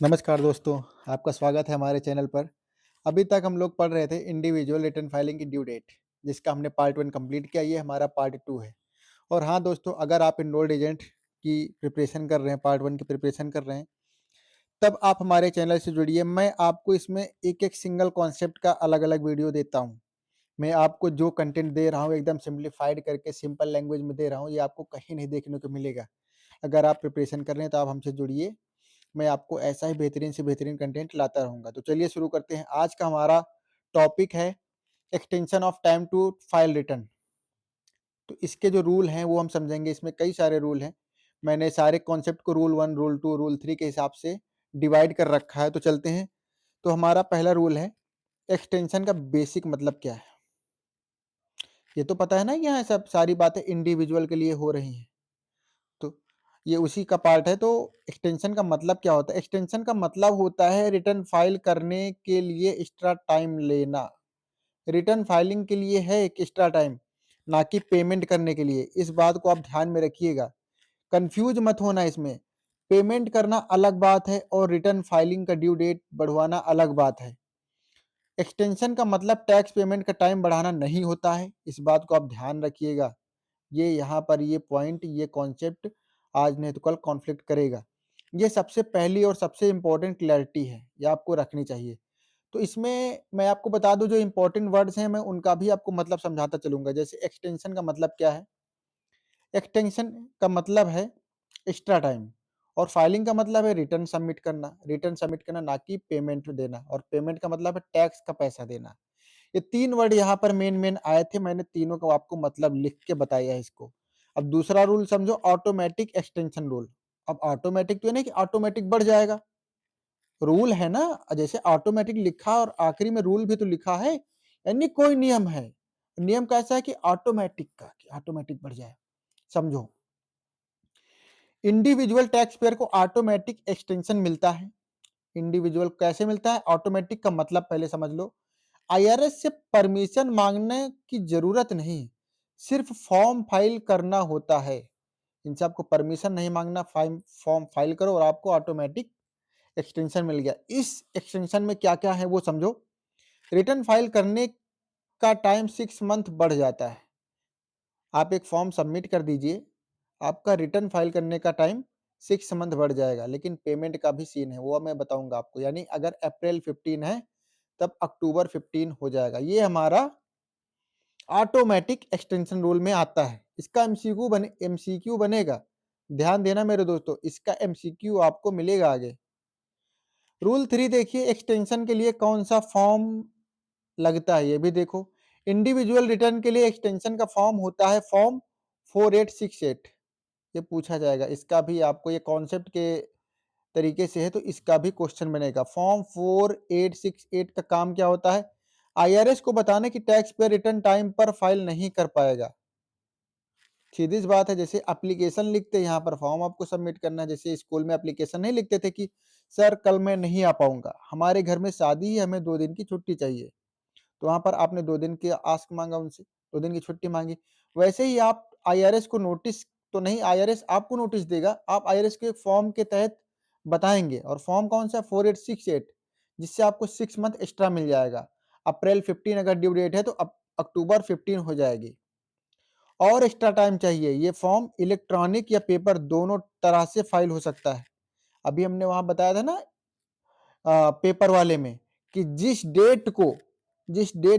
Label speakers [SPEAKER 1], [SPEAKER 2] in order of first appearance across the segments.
[SPEAKER 1] नमस्कार दोस्तों, आपका स्वागत है हमारे चैनल पर। अभी तक हम लोग पढ़ रहे थे इंडिविजुअल रिटर्न फाइलिंग की ड्यू डेट, जिसका हमने पार्ट 1 कंप्लीट किया, ये हमारा पार्ट 2 है। और हाँ दोस्तों, अगर आप एनरोल्ड एजेंट की प्रिपरेशन कर रहे हैं, पार्ट 1 की प्रिपरेशन कर रहे हैं, तब आप हमारे चैनल से जुड़िए। मैं आपको इसमें एक-एक सिंगल कॉन्सेप्ट का अलग-अलग वीडियो देता हूँ। मैं आपको जो कंटेंट दे रहा हूँ, एकदम सिम्प्लीफाइड करके सिंपल लैंग्वेज में दे रहा हूँ, ये आपको कहीं नहीं देखने को मिलेगा। अगर आप प्रिपरेशन कर रहे हैं, तो आप हमसे जुड़िए। मैं आपको ऐसा ही बेहतरीन से बेहतरीन कंटेंट लाता रहूँगा। तो चलिए शुरू करते हैं। आज का हमारा टॉपिक है extension of time to file return. तो इसके जो रूल हैं वो हम समझेंगे। इसमें कई सारे रूल हैं। मैंने सारे कॉन्सेप्ट को रूल 1, रूल 2, रूल 3 के हिसाब से डिवाइड कर रखा है। तो चलते हैं। तो हमारा पहला रूल है, एक्सटेंशन का बेसिक मतलब क्या है? ये तो पता है ना कि यहाँ सब सारी बातें इंडिविजुअल के लिए हो रही हैं। तो ये उसी का पार्ट है। तो एक्सटेंशन का मतलब क्या होता है? एक्सटेंशन का मतलब होता है रिटर्न फाइल करने के लिए एक्स्ट्रा टाइम लेना। रिटर्न फाइलिंग के लिए है एक एक्स्ट्रा टाइम, ना कि पेमेंट करने के लिए। इस बात को आप ध्यान में रखिएगा, कंफ्यूज मत होना इसमें। पेमेंट करना अलग बात है और रिटर्न फाइलिंग का ड्यू डेट बढ़वाना अलग बात है। एक्सटेंशन का मतलब टैक्स पेमेंट का टाइम बढ़ाना नहीं होता है। इस बात को आप ध्यान रखिएगा। ये यहाँ पर ये पॉइंट, ये कॉन्सेप्ट आज नहीं तो कल कॉन्फ्लिक्ट करेगा। ये सबसे पहली और सबसे इम्पोर्टेंट क्लैरिटी है, ये आपको रखनी चाहिए। तो इसमें मैं आपको बता दूं, जो इम्पोर्टेंट वर्ड्स हैं मैं उनका भी आपको मतलब समझाता चलूंगा। जैसे एक्सटेंशन का मतलब क्या है? एक्सटेंशन का मतलब है एक्स्ट्रा टाइम, और फाइलिंग का मतलब है रिटर्न सबमिट करना। रिटर्न सबमिट करना, ना कि पेमेंट देना। और पेमेंट का मतलब है टैक्स का पैसा देना। ये 3 वर्ड यहाँ पर मेन आए थे। मैंने तीनों को आपको मतलब लिख के बताया है इसको। अब दूसरा रूल समझो, ऑटोमेटिक एक्सटेंशन रूल। अब ऑटोमेटिक तो ये नहीं कि ऑटोमेटिक बढ़ जाएगा, रूल है ना। जैसे ऑटोमेटिक लिखा और आखिरी में रूल भी तो लिखा है, यानी कोई नियम है। नियम कैसा है कि ऑटोमेटिक का, कि ऑटोमेटिक बढ़ जाए। समझो, इंडिविजुअल टैक्स पेयर को ऑटोमेटिक एक्सटेंशन मिलता है। इंडिविजुअल कैसे मिलता है? ऑटोमेटिक का मतलब पहले समझ लो। आईआरएस से परमिशन मांगने की जरूरत नहीं, सिर्फ फॉर्म फाइल करना होता है। इनसे आपको परमिशन नहीं मांगना, फॉर्म फाइल करो और आपको ऑटोमेटिक एक्सटेंशन मिल गया। इस एक्सटेंशन में क्या क्या है वो समझो। रिटर्न फाइल करने का टाइम 6 मंथ बढ़ जाता है। आप एक फॉर्म सबमिट कर दीजिए, आपका रिटर्न फाइल करने का टाइम 6 मंथ बढ़ जाएगा। लेकिन पेमेंट का भी सीन है, वो मैं बताऊंगा आपको। यानी अगर अप्रैल 15 है, तब अक्टूबर 15 हो जाएगा। ये हमारा ऑटोमेटिक एक्सटेंशन रूल में आता है। इसका एमसीक्यू बनेगा। ध्यान देना मेरे दोस्तों, इसका एमसीक्यू आपको मिलेगा आगे। रूल 3 देखिए, एक्सटेंशन के लिए कौन सा फॉर्म लगता है ये भी देखो। इंडिविजुअल रिटर्न के लिए एक्सटेंशन का फॉर्म होता है फॉर्म 4868। ये पूछा जाएगा, इसका भी आपको, ये कॉन्सेप्ट के तरीके से है तो इसका भी क्वेश्चन बनेगा। फॉर्म 4868 का काम क्या होता है? आईआरएस को बताने कि टैक्स पेयर रिटर्न टाइम पर फाइल नहीं कर पाएगा। सीधी सी बात है। जैसे एप्लीकेशन लिखते हैं, यहाँ पर फॉर्म आपको सबमिट करना है। जैसे स्कूल में एप्लीकेशन नहीं लिखते थे कि सर कल मैं नहीं आ पाऊंगा, हमारे घर में शादी है, हमें 2 दिन की छुट्टी चाहिए। तो वहां पर आपने 2 दिन की आस्क मांगा उनसे, 2 दिन की छुट्टी मांगी। वैसे ही आप आईआरएस को नोटिस तो नहीं, आईआरएस आपको नोटिस देगा। आप आईआरएस के एक फॉर्म के तहत बताएंगे, और फॉर्म कौन सा? 4868, जिससे आपको 6 मंथ एक्स्ट्रा मिल जाएगा। अप्रैल 15 अगर ड्यू डेट है तो अक्टूबर 15 हो जाएगी। और एक्स्ट्रा टाइम चाहिए, ये फॉर्म इलेक्ट्रॉनिक या पेपर दोनों तरह से फाइल हो सकता है। अभी हमने वहां बताया था ना, पेपर वाले में, कि जिस डेट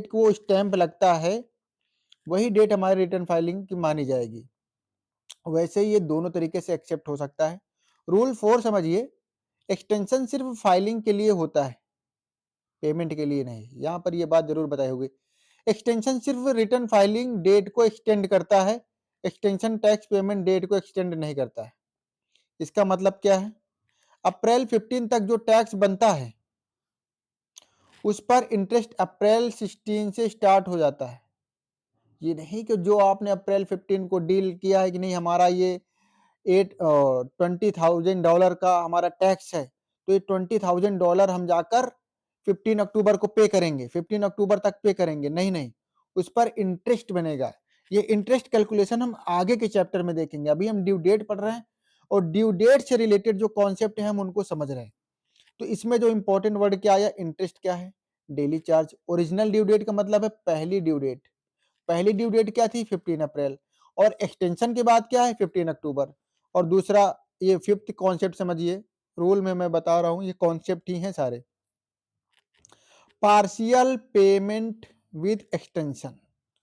[SPEAKER 1] को स्टैंप लगता है, वही डेट हमारी रिटर्न फाइलिंग की मानी जाएगी। वैसे ही ये दोनों तरीके से एक्सेप्ट हो सकता है। रूल 4 समझिए, एक्सटेंशन सिर्फ फाइलिंग के लिए होता है, पेमेंट के लिए नहीं। यहां पर ये बात जरूर बताई होगी। एक्सटेंशन सिर्फ रिटर्न फाइलिंग डेट को एक्सटेंड करता है, एक्सटेंशन टैक्स पेमेंट डेट को एक्सटेंड नहीं करता है। इसका मतलब क्या है? अप्रैल 15 तक जो टैक्स बनता है, उस पर इंटरेस्ट अप्रैल 16 से स्टार्ट हो जाता है। ये नहीं कि जो आपने अप्रैल 15 को डील किया है कि नहीं, हमारा ये $20,000 का हमारा टैक्स है, तो ये $20,000 हम जाकर 15 अक्टूबर को पे करेंगे, 15 अक्टूबर तक पे करेंगे। नहीं नहीं, उस पर इंटरेस्ट बनेगा। ये इंटरेस्ट कैलकुलेशन हम आगे के चैप्टर में देखेंगे। अभी हम ड्यू डेट पढ़ रहे हैं, और ड्यू डेट से रिलेटेड जो कॉन्सेप्ट है हम उनको समझ रहे हैं। तो इसमें जो इंपॉर्टेंट वर्ड क्या आया, इंटरेस्ट क्या है, daily charge. Original due date का मतलब है पहली ड्यू डेट। पहली ड्यू डेट क्या थी, 15 अप्रैल, और एक्सटेंशन के बाद क्या है, 15 अक्टूबर। और दूसरा ये फिफ्थ कॉन्सेप्ट समझिए, रूल में मैं बता रहा हूं, ये कॉन्सेप्ट ही हैं सारे। पार्शियल पेमेंट विद एक्सटेंशन,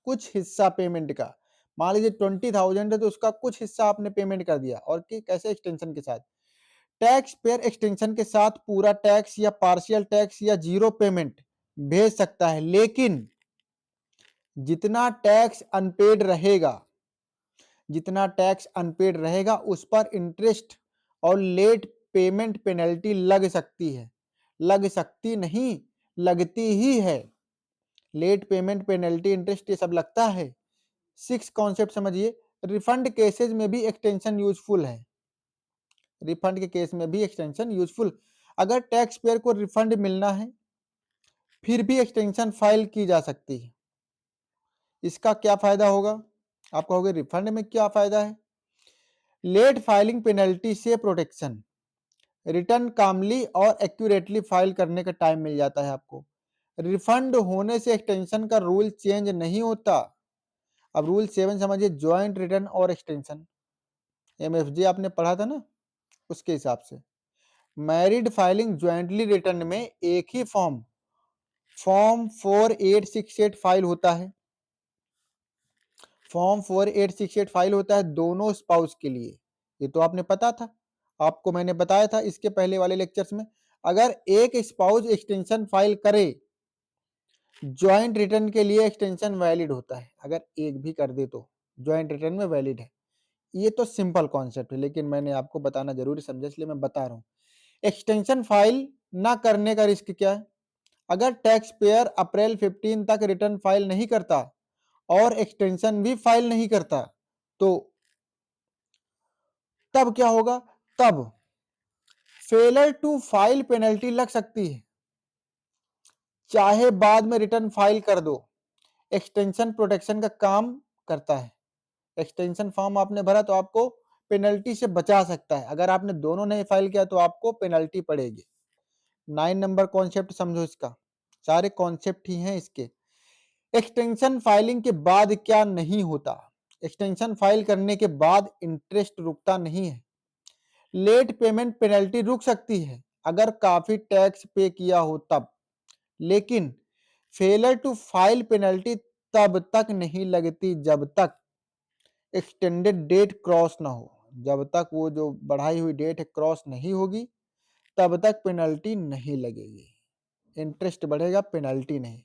[SPEAKER 1] कुछ हिस्सा पेमेंट का, मान लीजिए 20,000 है तो उसका कुछ हिस्सा आपने पेमेंट कर दिया, और कैसे, एक्सटेंशन के साथ। टैक्स पेयर एक्सटेंशन के साथ पूरा टैक्स या पार्शियल टैक्स या जीरो पेमेंट भेज सकता है, लेकिन जितना टैक्स अनपेड रहेगा, जितना टैक्स अनपेड रहेगा उस पर इंटरेस्ट और लेट पेमेंट पेनल्टी लग सकती है। लग सकती नहीं, लगती ही है। लेट पेमेंट पेनल्टी, इंटरेस्ट, ये सब लगता है। सिक्स कॉन्सेप्ट समझिए, रिफंड केसेस में भी एक्सटेंशन यूजफुल है। रिफंड के केस में भी एक्सटेंशन यूजफुल। अगर टैक्स पेयर को रिफंड मिलना है फिर भी एक्सटेंशन फाइल की जा सकती है। इसका क्या फायदा होगा, आप कहोगे रिफंड में क्या फायदा है। लेट फाइलिंग पेनल्टी से प्रोटेक्शन, रिटर्न कामली और एक्यूरेटली फाइल करने का टाइम मिल जाता है आपको। रिफंड होने से एक्सटेंशन का रूल चेंज नहीं होता। अब रूल 7 समझिए, ज्वाइंट रिटर्न और एक्सटेंशन। एमएफजे आपने पढ़ा था ना, उसके हिसाब से मैरिड फाइलिंग ज्वाइंटली रिटर्न में एक ही फॉर्म 4868 फाइल होता है। फॉर्म 4868 फाइल होता है दोनों स्पाउस के लिए। ये तो आपने पता था, आपको मैंने बताया था इसके पहले वाले लेक्चर्स में। अगर एक स्पाउस एक्सटेंशन फाइल करे, ज्वाइंट रिटर्न के लिए एक्सटेंशन वैलिड होता है। अगर एक भी कर दे तो ज्वाइंट रिटर्न में वैलिड है। ये तो सिंपल कॉन्सेप्ट है, लेकिन मैंने आपको बताना जरूरी समझा, इसलिए मैं बता रहा हूँ। एक्सटेंशन फाइल ना करने का रिस्क क्या है, अगर टैक्स पेयर अप्रैल 15 तक रिटर्न फाइल नहीं करता और एक्सटेंशन भी फाइल नहीं करता, तो तब क्या होगा, तब फेलर टू फाइल पेनल्टी लग सकती है, चाहे बाद में रिटर्न फाइल कर दो। एक्सटेंशन प्रोटेक्शन का काम करता है। एक्सटेंशन फॉर्म आपने भरा तो आपको पेनल्टी से बचा सकता है, अगर आपने दोनों नहीं फाइल किया तो आपको पेनल्टी पड़ेगी। 9 नंबर कॉन्सेप्ट समझो इसका, सारे कॉन्सेप्ट ही हैं इसके। एक्सटेंशन फाइलिंग के बाद क्या नहीं होता, एक्सटेंशन फाइल करने के बाद इंटरेस्ट रुकता नहीं है। लेट पेमेंट पेनल्टी रुक सकती है अगर काफी टैक्स पे किया हो तब, लेकिन फेलर टू फाइल पेनल्टी तब तक नहीं लगती जब तक एक्सटेंडेड डेट क्रॉस ना हो। जब तक वो जो बढ़ाई हुई डेट है क्रॉस नहीं होगी तब तक पेनल्टी नहीं लगेगी। इंटरेस्ट बढ़ेगा, पेनल्टी नहीं,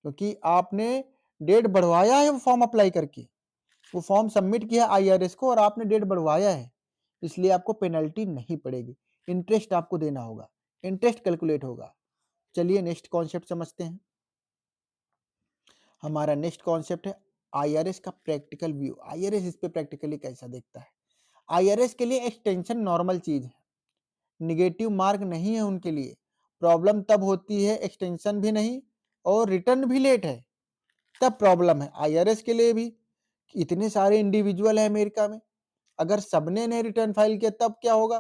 [SPEAKER 1] क्योंकि आपने डेट बढ़वाया है वो फॉर्म अप्लाई करके, वो फॉर्म सबमिट किया आईआरएस को और आपने डेट बढ़वाया है, इसलिए आपको पेनल्टी नहीं पड़ेगी। इंटरेस्ट आपको देना होगा, इंटरेस्ट कैलकुलेट होगा। चलिए नेक्स्ट कॉन्सेप्ट समझते हैं। हमारा नेक्स्ट कॉन्सेप्ट है आईआरएस का प्रैक्टिकल व्यू। आईआरएस इस पे प्रैक्टिकली कैसा देखता है। आईआरएस के लिए एक्सटेंशन नॉर्मल चीज है, निगेटिव मार्क नहीं है उनके लिए। प्रॉब्लम तब होती है एक्सटेंशन भी नहीं और रिटर्न भी लेट है, तब प्रॉब्लम है आईआरएस के लिए भी। इतने सारे इंडिविजुअल है अमेरिका में, अगर सबने ने रिटर्न फाइल किया तब क्या होगा,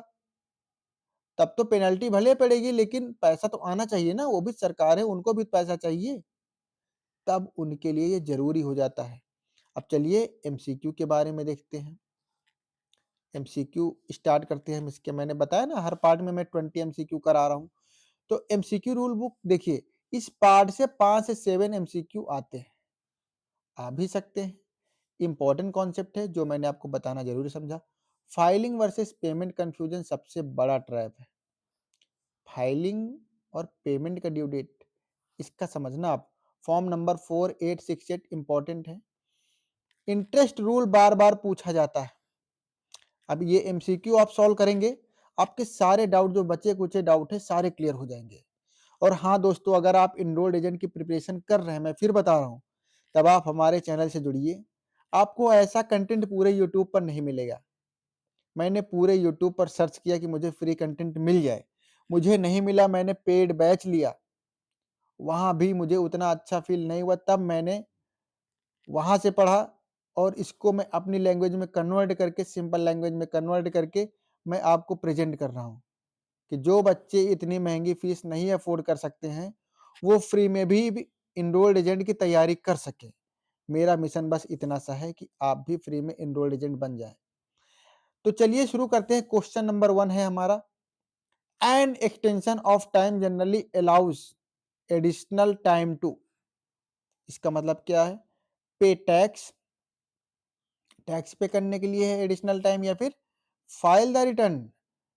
[SPEAKER 1] तब तो पेनल्टी भले पड़ेगी लेकिन पैसा तो आना चाहिए ना, वो भी सरकार है, उनको भी पैसा चाहिए, तब उनके लिए ये जरूरी हो जाता है। अब चलिए एमसीक्यू के बारे में देखते हैं। एमसीक्यू स्टार्ट करते हैं हम इसके, मैंने बताया ना हर पार्ट में मैं 20 एमसीक्यू करा रहा हूँ। तो एमसीक्यू रूल बुक देखिए, इस पार्ट से 5 से 7 एमसीक्यू आते हैं, आ भी सकते हैं। इंपॉर्टेंट कॉन्सेप्ट है जो मैंने आपको बताना जरूरी समझा। फाइलिंग वर्सेस पेमेंट कंफ्यूजन सबसे बड़ा ट्रैप है। फाइलिंग और पेमेंट का ड्यू डेट, इसका समझना आप। फॉर्म नंबर 4868 इंपॉर्टेंट है। इंटरेस्ट रूल बार बार पूछा जाता है। अब ये एमसीक्यू आप सॉल्व करेंगे, आपके सारे डाउट जो बचे कुचे डाउट है सारे क्लियर हो जाएंगे। और हाँ दोस्तों, अगर आप इनरोल्ड एजेंट की प्रिपरेशन कर रहे हैं, मैं फिर बता रहा हूँ, तब आप हमारे चैनल से जुड़िए। आपको ऐसा कंटेंट पूरे यूट्यूब पर नहीं मिलेगा। मैंने पूरे यूट्यूब पर सर्च किया कि मुझे फ्री कंटेंट मिल जाए, मुझे नहीं मिला। मैंने पेड बैच लिया, वहां भी मुझे उतना अच्छा फील नहीं हुआ, तब मैंने वहां से पढ़ा और इसको मैं अपनी लैंग्वेज में कन्वर्ट करके, सिंपल लैंग्वेज में कन्वर्ट करके मैं आपको प्रेजेंट कर रहा हूँ। कि जो बच्चे इतनी महंगी फीस नहीं अफोर्ड कर सकते हैं, वो फ्री में भी इनरोल्ड एजेंट की तैयारी कर सकें। मेरा मिशन बस इतना सा है कि आप भी फ्री में इनरोल्ड एजेंट बन जाएं। तो चलिए शुरू करते हैं। क्वेश्चन नंबर 1 है हमारा, an extension of time generally allows additional time to, इसका मतलब क्या है? पे टैक्स, टैक्स पे करने के लिए है एडिशनल टाइम, या फिर file the return,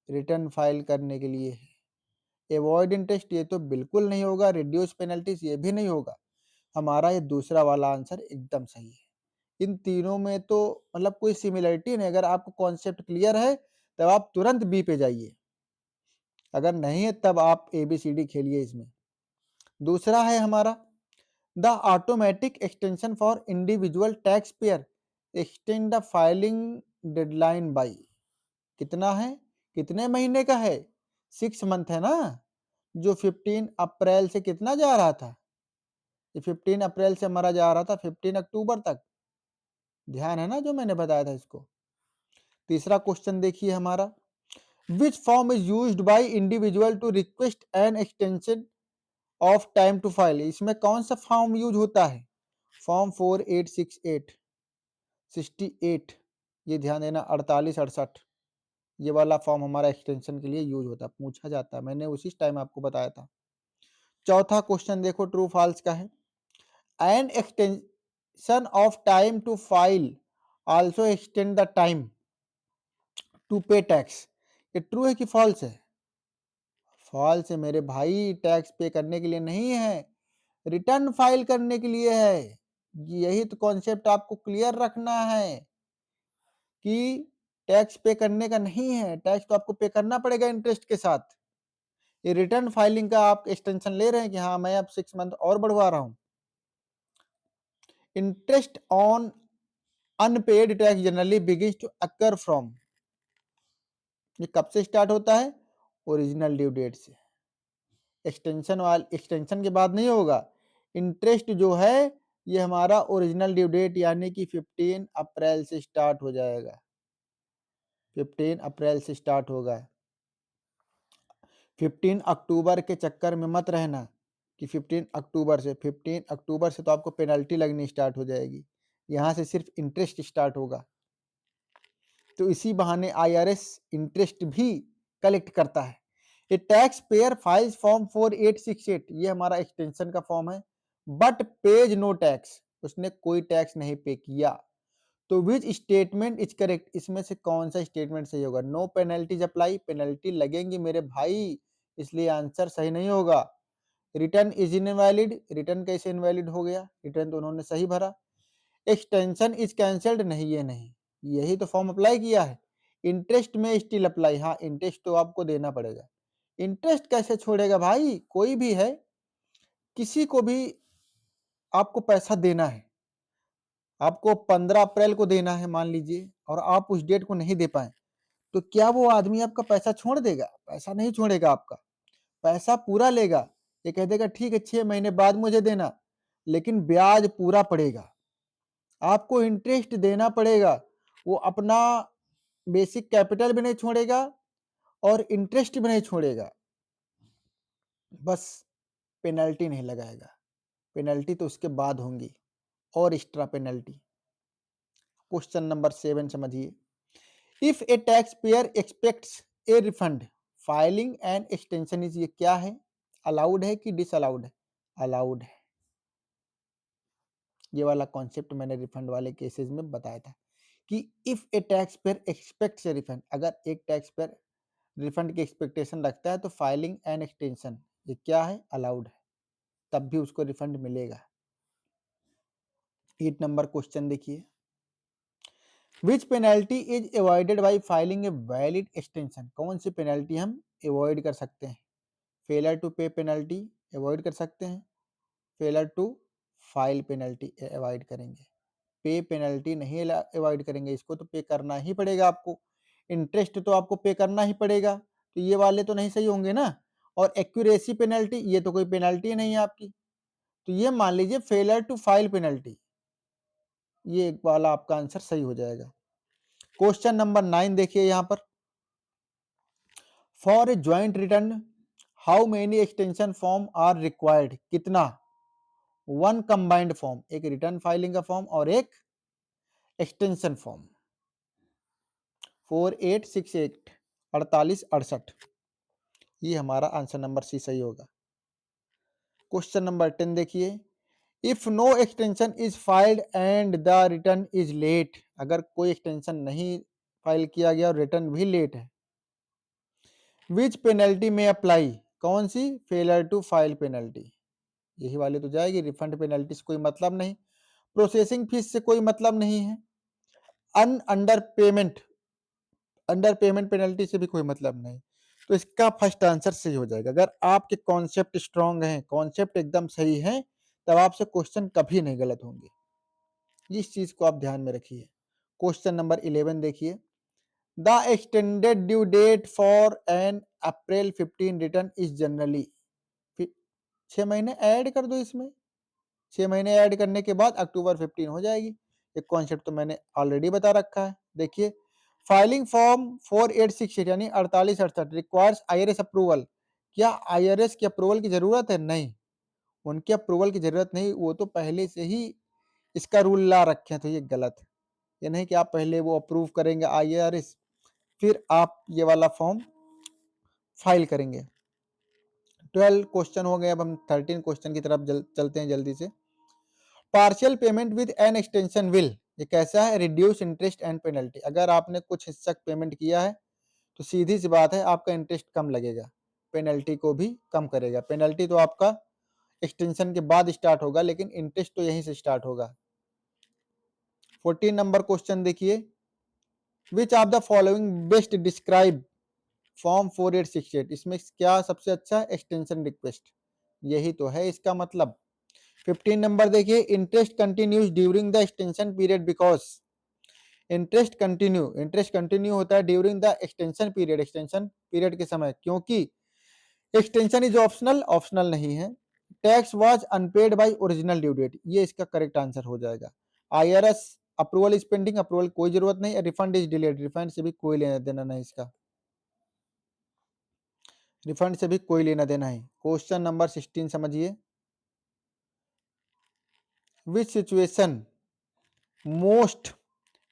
[SPEAKER 1] return file करने के लिए है। अवॉइड इंटरेस्ट, ये तो बिल्कुल नहीं होगा। रिड्यूस पेनल्टीज, ये भी नहीं होगा। हमारा ये दूसरा वाला आंसर एकदम सही है। इन तीनों में तो मतलब कोई सिमिलरिटी नहीं। अगर आपको कॉन्सेप्ट क्लियर है तब आप तुरंत बी पे जाइए, अगर नहीं है तब आप ABCD खेलिए इसमें। दूसरा है हमारा, the automatic extension for individual tax payer extend the filing deadline by, कितना है, कितने महीने का है? 6 मंथ है ना, जो 15 अप्रैल से कितना जा रहा था, ये 15 अप्रैल से हमारा जा रहा था 15 अक्टूबर तक। ध्यान है ना जो मैंने बताया था इसको। तीसरा क्वेश्चन देखिए हमारा, which form is used by individual to request an extension of time to file, इसमें कौन सा फॉर्म यूज होता है? फॉर्म 4868, 68, ये ध्यान देना, 48 68, ये वाला फॉर्म हमारा एक्सटेंशन के लिए यूज होता है, पूछा जाता है। मैंने उसी टाइम आपको बताया था। चौथा क्वेश्चन देखो, ट्रू फॉल्स का है, an extension of time to file also extend the time to pay tax, ये ट्रू है कि फॉल्स है? फॉल्स है मेरे भाई, टैक्स पे करने के लिए नहीं है, रिटर्न फाइल करने के लिए है। यही तो कॉन्सेप्ट आपको क्लियर रखना है कि टैक्स पे करने का नहीं है। टैक्स तो आपको पे करना पड़ेगा इंटरेस्ट के साथ। ये रिटर्न फाइलिंग का आप एक्सटेंशन ले रहे हैं कि हाँ मैं अब 6 मंथ और बढ़वा रहा हूं। Interest on unpaid tax generally begins to occur from, ये कब से स्टार्ट होता है? ओरिजिनल ड्यू डेट से। एक्सटेंशन के बाद नहीं होगा। इंटरेस्ट जो है ये हमारा ओरिजिनल ड्यू डेट यानी कि 15 अप्रैल से स्टार्ट हो जाएगा। 15 अप्रैल से स्टार्ट होगा। 15 अक्टूबर के चक्कर में मत रहना कि 15 अक्टूबर से तो आपको पेनल्टी लगनी स्टार्ट हो जाएगी। यहाँ से सिर्फ इंटरेस्ट स्टार्ट होगा। तो इसी बहाने IRS इंटरेस्ट भी कलेक्ट करता है। ए टैक्स पेयर फाइल्स फॉर्म 4868, ये हमारा एक्सटेंशन का फॉर्म है, बट पेज नो टैक्स, उसने कोई टैक्स नहीं पे किया। तो विच स्टेटमेंट इज करेक्ट, इसमें से कौन सा स्टेटमेंट सही होगा? नो पेनल्टीज अप्लाई, पेनल्टी लगेंगी मेरे भाई, इसलिए आंसर सही नहीं होगा। रिटर्न इज इनवैलिड, रिटर्न कैसे इनवैलिड हो गया? रिटर्न तो उन्होंने सही भरा। एक्सटेंशन इज कैंसल्ड, नहीं ये नहीं, यही तो फॉर्म अप्लाई किया है। इंटरेस्ट में स्टिल अप्लाई, हाँ इंटरेस्ट तो आपको देना पड़ेगा। इंटरेस्ट कैसे छोड़ेगा भाई? कोई भी है, किसी को भी आपको पैसा देना है, आपको 15 अप्रैल को देना है मान लीजिए, और आप उस डेट को नहीं दे पाए, तो क्या वो आदमी आपका पैसा छोड़ देगा? पैसा नहीं छोड़ेगा आपका, पैसा पूरा लेगा। ये कह देगा ठीक है 6 महीने बाद मुझे देना, लेकिन ब्याज पूरा पड़ेगा, आपको इंटरेस्ट देना पड़ेगा। वो अपना बेसिक कैपिटल भी नहीं छोड़ेगा और इंटरेस्ट भी नहीं छोड़ेगा, बस पेनल्टी नहीं लगाएगा। पेनल्टी तो उसके बाद होंगी, और एक्स्ट्रा पेनल्टी। क्वेश्चन नंबर 7 समझिए, if A tax payer aspects A refund filing and extension is, ये क्या है? अलाउड है कि डिसअलाउड है? अलाउड है। ये वाला कॉन्सेप्ट मैंने रिफंड वाले केसेस में बताया था कि if A tax payer aspects A refund, अगर एक टैक्स पेयर रिफंड की एक्सपेक्टेशन रखता है तो फाइलिंग एंड एक्सटेंशन ये क्या है? अलाउड है, तब भी उसको रिफंड मिलेगा। 8 नंबर क्वेश्चन देखिए, which penalty is avoided by filing a valid extension, कौन सी पेनल्टी हम अवॉइड कर सकते हैं? Failure to pay penalty avoid कर सकते हैं, failure to file penalty avoid करेंगे, पे पेनल्टी नहीं अवॉइड करेंगे, इसको तो पे करना ही पड़ेगा आपको। इंटरेस्ट तो आपको पे करना ही पड़ेगा, तो ये वाले तो नहीं सही होंगे ना। और एक्यूरेसी पेनल्टी, ये तो कोई पेनल्टी नहीं है आपकी, तो ये मान लीजिए फेलर टू फाइल पेनल्टी, ये एक वाला आपका आंसर सही हो जाएगा। क्वेश्चन नंबर 9 देखिए यहाँ पर, for a joint return how many extension form are required, कितना? वन कंबाइंड फॉर्म, एक रिटर्न फाइलिंग का फॉर्म और एक एक्सटेंशन फॉर्म। 4868 4868, ये हमारा आंसर नंबर सी सही होगा। क्वेश्चन नंबर 10 देखिए, if no extension is filed and the return is late, अगर कोई एक्सटेंशन नहीं फाइल किया गया और रिटर्न भी लेट है, विच पेनल्टी में अप्लाई, कौन सी? फेलर टू फाइल पेनल्टी, यही वाली तो जाएगी। रिफंड पेनल्टी से कोई मतलब नहीं, प्रोसेसिंग फीस से कोई मतलब नहीं है, अंडर पेमेंट पेनल्टी से भी कोई मतलब नहीं। तो इसका फर्स्ट आंसर सही हो जाएगा। अगर आपके कॉन्सेप्ट स्ट्रांग हैं, कॉन्सेप्ट एकदम सही है, तब आपसे क्वेश्चन कभी नहीं गलत होंगे। इस चीज को आप ध्यान में रखिए। क्वेश्चन नंबर 11 देखिए, the extended due date for an April 15 return is generally, 6 महीने ऐड कर दो इसमें, 6 महीने ऐड करने के बाद अक्टूबर 15 हो जाएगी। एक कॉन्सेप्ट तो मैंने ऑलरेडी बता रखा है। देखिए, फाइलिंग फॉर्म 4868 यानी 4868 रिक्वायर्स आईआरएस अप्रूवल, क्या आईआरएस की अप्रूवल की जरूरत है? नहीं, उनके अप्रूवल की जरूरत नहीं, वो तो पहले से ही इसका रूल ला रखे हैं, तो ये गलत है। ये नहीं कि आप पहले वो अप्रूव करेंगे आईआरएस, फिर आप ये वाला फॉर्म फाइल करेंगे। 12 क्वेश्चन हो गए, अब हम 13 क्वेश्चन की तरफ चलते हैं जल्दी से। Partial payment with an extension will, ये कैसा है? रिड्यूस इंटरेस्ट एंड पेनल्टी, अगर आपने कुछ हिस्सा पेमेंट किया है तो सीधी सी बात है आपका इंटरेस्ट कम लगेगा, पेनल्टी को भी कम करेगा। पेनल्टी तो आपका एक्सटेंशन के बाद स्टार्ट होगा, लेकिन इंटरेस्ट तो यहीं से स्टार्ट होगा। 14 नंबर क्वेश्चन देखिए, which of the following best describe form 4868, इसमें क्या सबसे अच्छा? एक्सटेंशन रिक्वेस्ट, यही तो है इसका मतलब। 15 नंबर देखिए, interest continues during the extension period because, interest continue होता है ड्यूरिंग द एक्सटेंशन पीरियड के समय, क्योंकि एक्सटेंशन इज ऑप्शनल, ऑप्शनल नहीं है। Tax was unpaid by original due date, ये इसका करेक्ट आंसर हो जाएगा। IRS approval is pending, approval कोई जरूरत नहीं। रिफंड इज डिलेड, रिफंड से भी कोई लेना देना नहीं इसका, रिफंड से भी कोई लेना देना है। क्वेश्चन नंबर 16 समझिए, विच situation most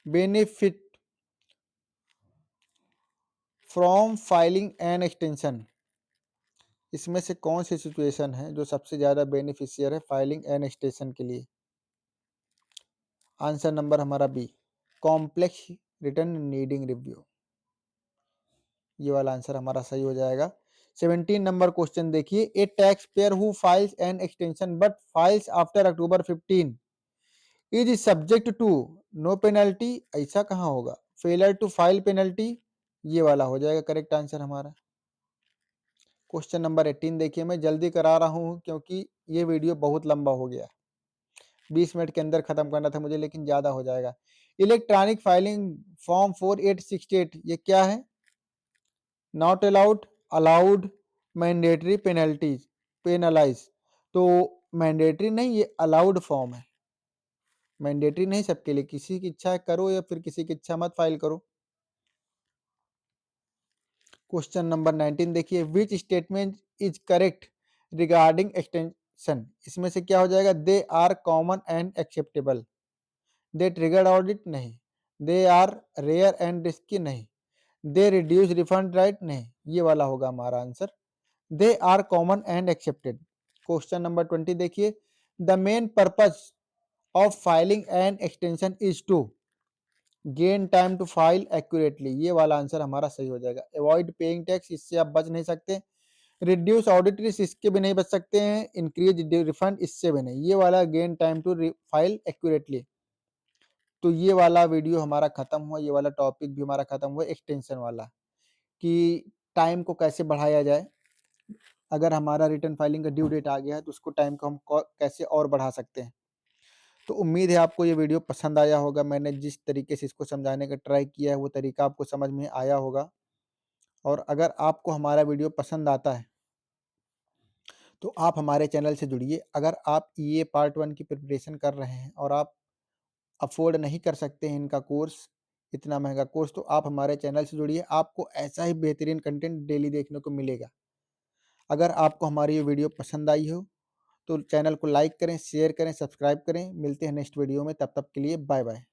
[SPEAKER 1] benefit from filing an extension, इसमें से कौन सी सिचुएशन है जो सबसे ज्यादा बेनिफिशियर है फाइलिंग एन एक्सटेंशन के लिए? आंसर नंबर हमारा B, complex return needing review, ये वाला आंसर हमारा सही हो जाएगा। 17 नंबर क्वेश्चन देखिए, a taxpayer who files an extension but files after October 15 is subject to no penalty, ऐसा कहाँ होगा? फेलर टू फाइल पेनल्टी, ये वाला हो जाएगा करेक्ट आंसर हमारा। क्वेश्चन नंबर 18 देखिए, मैं जल्दी करा रहा हूँ क्योंकि ये वीडियो बहुत लंबा हो गया, 20 मिनट के अंदर खत्म करना था मुझे, लेकिन ज्यादा हो जाएगा। इलेक्ट्रॉनिक फाइलिंग फॉर्म 4868, ये क्या है? Not allowed, allowed, mandatory, penalties, penalise, तो मैंडेटरी नहीं, ये अलाउड फॉर्म है, मैंडेटरी नहीं सबके लिए, किसी की इच्छा है करो या फिर किसी की इच्छा मत फाइल करो। क्वेश्चन नंबर 19 देखिए, which statement is correct regarding extension, इसमें से क्या हो जाएगा? They are common and acceptable, they triggered audit नहीं, they are rare and risky नहीं, दे रिड्यूस रिफंड राइट नहीं, ये वाला होगा हमारा answer, they are common and accepted. Question number 20 देखिए, the main purpose of filing an extension is to gain time to file accurately, ये वाला answer हमारा सही हो जाएगा। अवॉइड पेइंग टैक्स, इससे आप बच नहीं सकते। रिड्यूस ऑडिट रिस्क, इसके भी नहीं बच सकते हैं। इंक्रीज रिफंड, इससे भी नहीं। ये वाला gain time to file accurately. तो ये वाला वीडियो हमारा खत्म हुआ, ये वाला टॉपिक भी हमारा खत्म हुआ, एक्सटेंशन वाला, कि टाइम को कैसे बढ़ाया जाए। अगर हमारा रिटर्न फाइलिंग का ड्यू डेट आ गया है तो उसको टाइम को हम कैसे और बढ़ा सकते हैं। तो उम्मीद है आपको ये वीडियो पसंद आया होगा। मैंने जिस तरीके से इसको समझाने का ट्राई किया है वो तरीका आपको समझ में आया होगा। और अगर आपको हमारा वीडियो पसंद आता है तो आप हमारे चैनल से जुड़िए। अगर आप ईए पार्ट 1 की प्रिपरेशन कर रहे हैं और आप अफोर्ड नहीं कर सकते हैं इनका कोर्स, इतना महँगा कोर्स, तो आप हमारे चैनल से जुड़िए, आपको ऐसा ही बेहतरीन कंटेंट डेली देखने को मिलेगा। अगर आपको हमारी ये वीडियो पसंद आई हो, तो चैनल को लाइक करें, शेयर करें, सब्सक्राइब करें। मिलते हैं नेक्स्ट वीडियो में, तब तक के लिए बाय बाय।